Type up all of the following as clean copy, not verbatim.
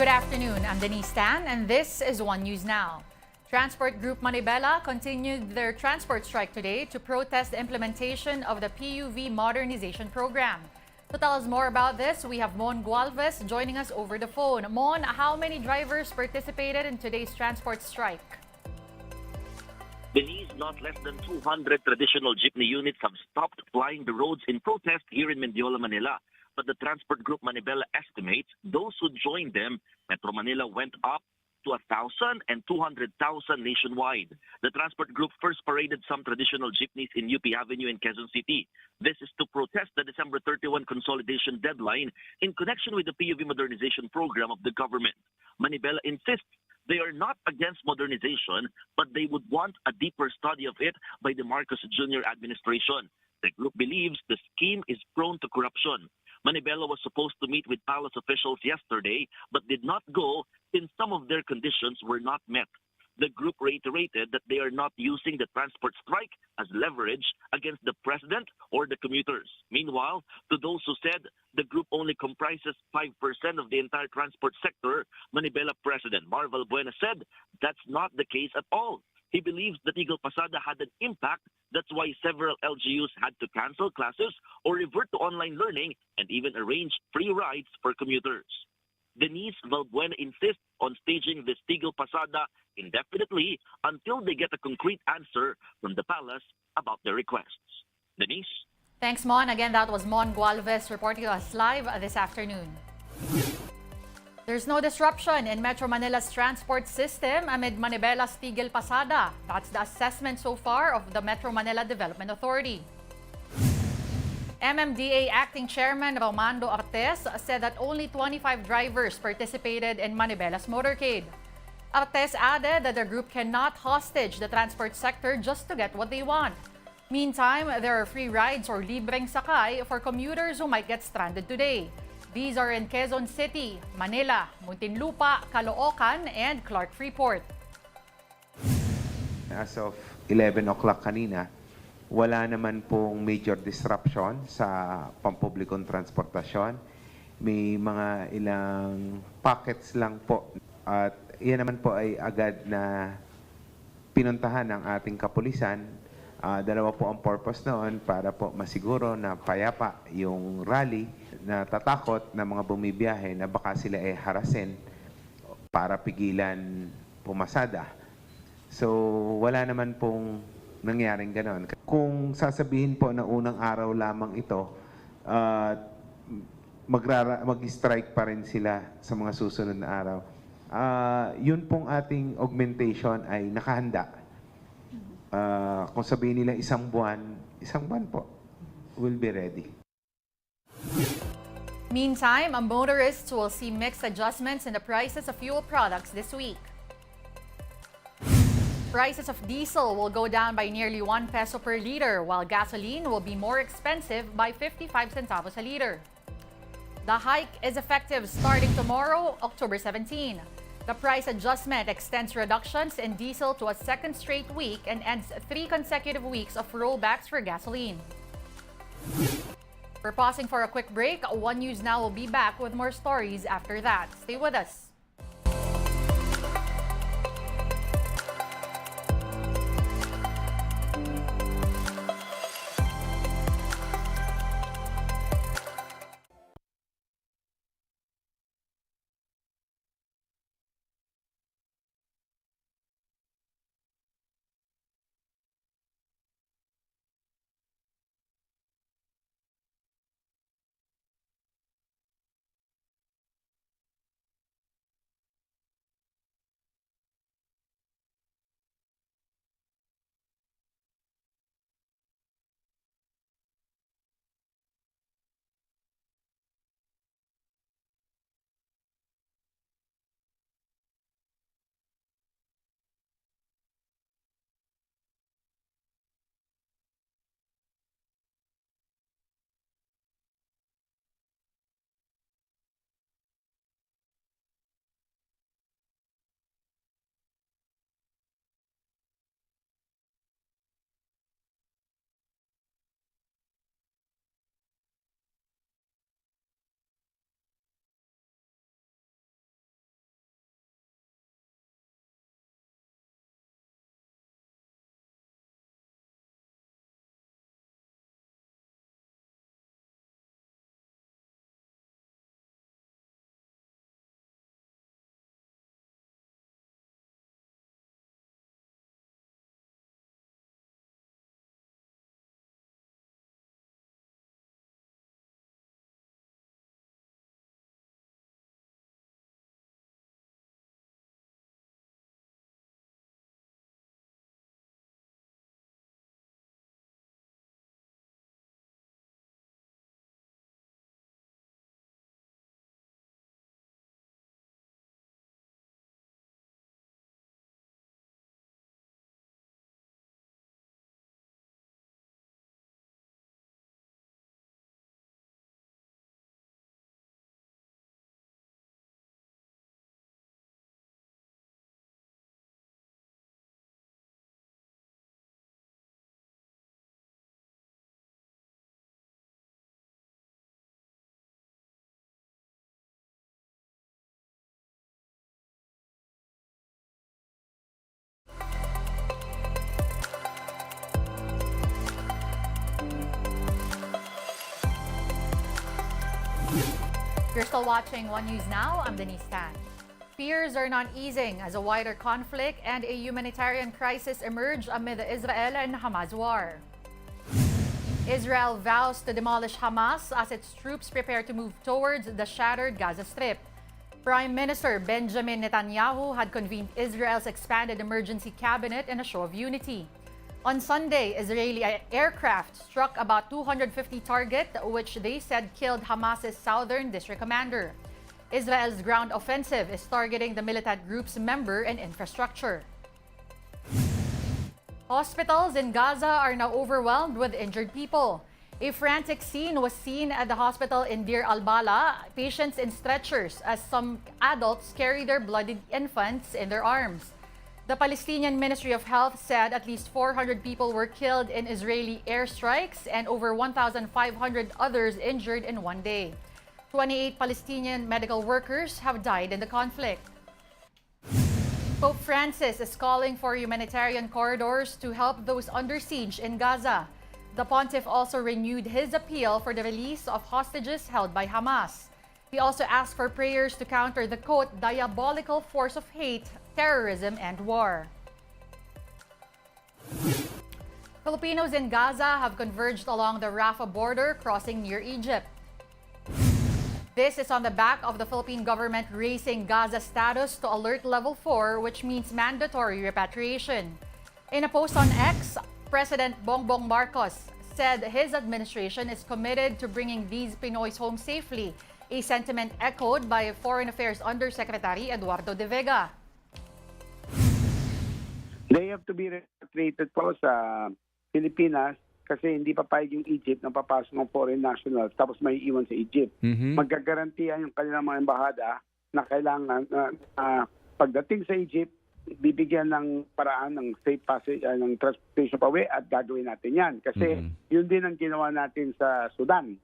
Good afternoon. I'm Denise Tan, and this is One News Now. Transport Group Manibela continued their transport strike today to protest the implementation of the PUV modernization program. To tell us more about this, we have Mon Gualvez joining us over the phone. Mon, how many drivers participated in today's transport strike? Denise, not less than 200 traditional jeepney units have stopped plying the roads in protest here in Mendiola, Manila. But the Transport Group Manibela estimates those who joined them, Metro Manila went up to 1,000 and 200,000 nationwide. The Transport Group first paraded some traditional jeepneys in UP Avenue in Quezon City. This is to protest the December 31 consolidation deadline in connection with the PUV modernization program of the government. Manibela insists they are not against modernization, but they would want a deeper study of it by the Marcos Jr. administration. The group believes the scheme is prone to corruption. Manibela was supposed to meet with palace officials yesterday, but did not go since some of their conditions were not met. The group reiterated that they are not using the transport strike as leverage against the president or the commuters. Meanwhile, to those who said the group only comprises 5% of the entire transport sector, Manibela President Mar Valbuena said that's not the case at all. He believes that Tigil Pasada had an impact. That's why several LGUs had to cancel classes or revert to online learning and even arrange free rides for commuters. Denise Valbuena insists on staging this Tigil Pasada indefinitely until they get a concrete answer from the palace about their requests. Denise? Thanks, Mon. Again, that was Mon Gualvez reporting to us live this afternoon. There's no disruption in Metro Manila's transport system amid Manibela's Tigil Pasada. That's the assessment so far of the Metro Manila Development Authority. MMDA Acting Chairman Romando Artes said that only 25 drivers participated in Manibela's motorcade. Artes added that the group cannot hostage the transport sector just to get what they want. Meantime, there are free rides or libreng sakay for commuters who might get stranded today. These are in Quezon City, Manila, Muntinlupa, Caloocan, and Clark Freeport. As of 11 o'clock kanina, wala naman pong major disruption sa pampublikong transportasyon. May mga ilang pockets lang po. At iyan naman po ay agad na pinuntahan ng ating kapulisan. Dalawa po ang purpose noon para po masiguro na payapa yung rally, na tatakot na mga bumibiyahe na baka sila ay harasin para pigilan pumasada. So wala naman pong nangyaring ganon. Kung sasabihin po na unang araw lamang ito, mag-strike pa rin sila sa mga susunod na araw. Yun pong ating augmentation ay nakahanda. Kung sabihin nila isang buwan po, will be ready. Meantime, motorists will see mixed adjustments in the prices of fuel products this week. Prices of diesel will go down by nearly 1 peso per liter, while gasoline will be more expensive by 55 centavos a liter. The hike is effective starting tomorrow, October 17. The price adjustment extends reductions in diesel to a second straight week and ends 3 consecutive weeks of rollbacks for gasoline. We're pausing for a quick break. One News Now will be back with more stories after that. Stay with us. You're still watching One News Now. I'm Denise Tan. Fears are not easing as a wider conflict and a humanitarian crisis emerge amid the Israel and Hamas war. Israel vows to demolish Hamas as its troops prepare to move towards the shattered Gaza Strip. Prime Minister Benjamin Netanyahu had convened Israel's expanded emergency cabinet in a show of unity. On Sunday, Israeli aircraft struck about 250 targets, which they said killed Hamas's southern district commander. Israel's ground offensive is targeting the militant group's member and infrastructure. Hospitals in Gaza are now overwhelmed with injured people. A frantic scene was seen at the hospital in Deir al-Bala, patients in stretchers as some adults carry their bloodied infants in their arms. The Palestinian Ministry of Health said at least 400 people were killed in Israeli airstrikes and over 1,500 others injured in one day. 28 Palestinian medical workers have died in the conflict. Pope Francis is calling for humanitarian corridors to help those under siege in Gaza. The pontiff also renewed his appeal for the release of hostages held by Hamas. He also asked for prayers to counter the, quote, diabolical force of hate, terrorism, and war. Filipinos in Gaza have converged along the Rafah border, crossing near Egypt. This is on the back of the Philippine government raising Gaza status to alert level 4, which means mandatory repatriation. In a post on X, President Bongbong Marcos said his administration is committed to bringing these Pinoys home safely, a sentiment echoed by Foreign Affairs Undersecretary Eduardo De Vega. They have to be repatriated po sa Pilipinas kasi hindi papayag yung Egypt na papasok ng foreign nationals tapos may iwan sa Egypt. Magagarantiyan yung kanilang mga embahada na kailangan pagdating sa Egypt, bibigyan ng paraan ng safe passage, ng transportation pawi at gagawin natin yan. Kasi yun din ang ginawa natin sa Sudan.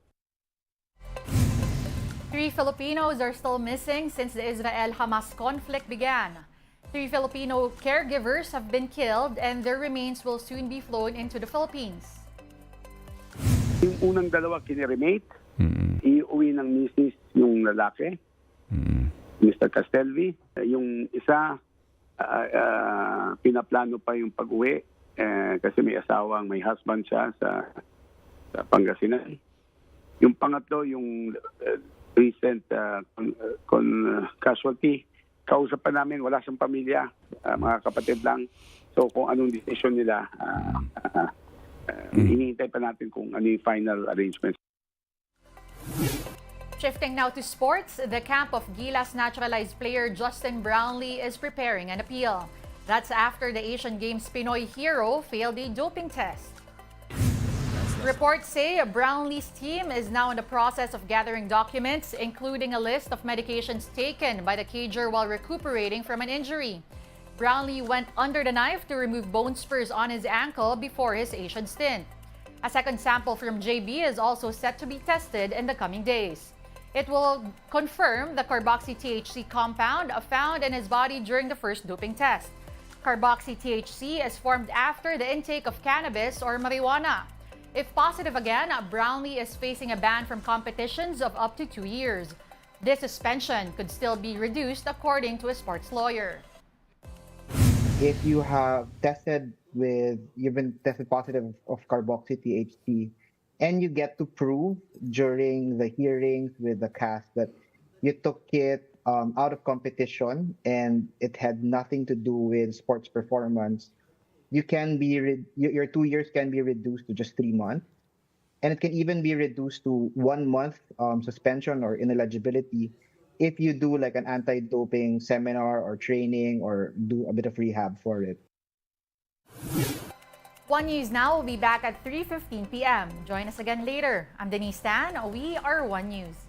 3 Filipinos are still missing since the Israel-Hamas conflict began. 3 Filipino caregivers have been killed and their remains will soon be flown into the Philippines. Yung unang dalawa kiniremate, iuwi ng misis yung lalaki, Mr. Castelvi. Yung isa, pinaplano pa yung pag-uwi kasi may asawang, may husband siya sa Pangasinan. Yung pangatlo, yung recent casualty, kausap pa namin, wala siyang pamilya, mga kapatid lang. So kung anong decision nila, hinihintay pa natin kung ano yung final arrangements. Shifting now to sports, the camp of Gilas naturalized player Justin Brownlee is preparing an appeal. That's after the Asian Games Pinoy hero failed a doping test. Reports say Brownlee's team is now in the process of gathering documents, including a list of medications taken by the cager while recuperating from an injury. Brownlee went under the knife to remove bone spurs on his ankle before his Asian stint. A second sample from JB is also set to be tested in the coming days. It will confirm the carboxy-THC compound found in his body during the first doping test. Carboxy-THC is formed after the intake of cannabis or marijuana. If positive again, Brownlee is facing a ban from competitions of up to 2 years. This suspension could still be reduced according to a sports lawyer. If you have you've been tested positive of carboxy-THC, and you get to prove during the hearings with the cast that you took it out of competition and it had nothing to do with sports performance, you can be your 2 years can be reduced to just 3 months, and it can even be reduced to 1 month suspension or ineligibility if you do like an anti-doping seminar or training or do a bit of rehab for it. One News Now will be back at 3:15 p.m. Join us again later. I'm Denise Tan. We are One News.